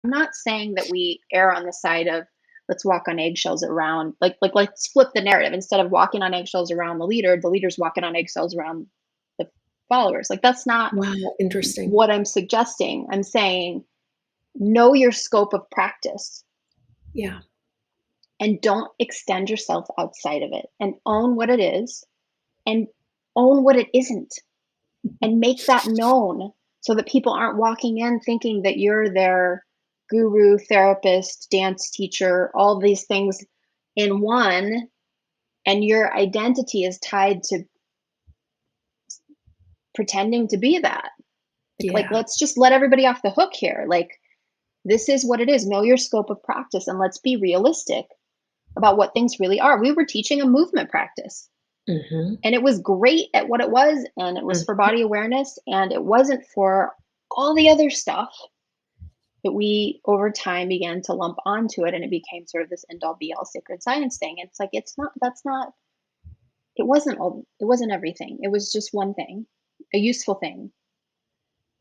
I'm not saying that we err on the side of let's walk on eggshells around, like let's flip the narrative. Instead of walking on eggshells around the leader's walking on eggshells around the followers. Like that's not Wow, interesting. what I'm suggesting. I'm saying know your scope of practice Yeah. and don't extend yourself outside of it, and own what it is and own what it isn't, and make that known so that people aren't walking in thinking that you're their guru, therapist, dance teacher, all these things in one, and your identity is tied to pretending to be that. Like Yeah. let's just let everybody off the hook here. Like this is what it is. Know your scope of practice and let's be realistic about what things really are. We were teaching a movement practice. Mhm. And it was great at what it was, and it was for Mhm. body awareness, and it wasn't for all the other stuff that we over time began to lump onto it, and it became sort of this end all be all sacred science thing. It's like it's not that's not it wasn't everything. It was just one thing, a useful thing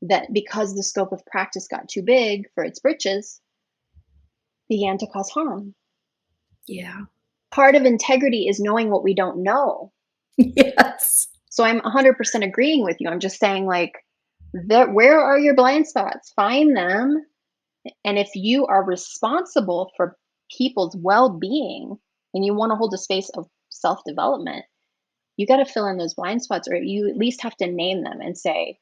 that because the scope of practice got too big for its britches, began to cause harm. Yeah. Part of integrity is knowing what we don't know. Yes. So I'm 100% agreeing with you. I'm just saying, like, where are your blind spots? Find them. And if you are responsible for people's well being and you want to hold a space of self development, you got to fill in those blind spots, or you at least have to name them and say,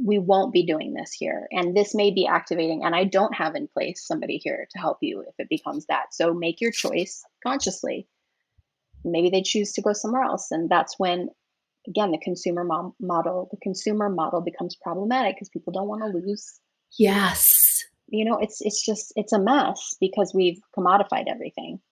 we won't be doing this here. And this may be activating. And I don't have in place somebody here to help you if it becomes that. So make your choice consciously. Maybe they choose to go somewhere else. And that's when again the consumer model becomes problematic because people don't want to lose. Yes. It's a mess because we've commodified everything.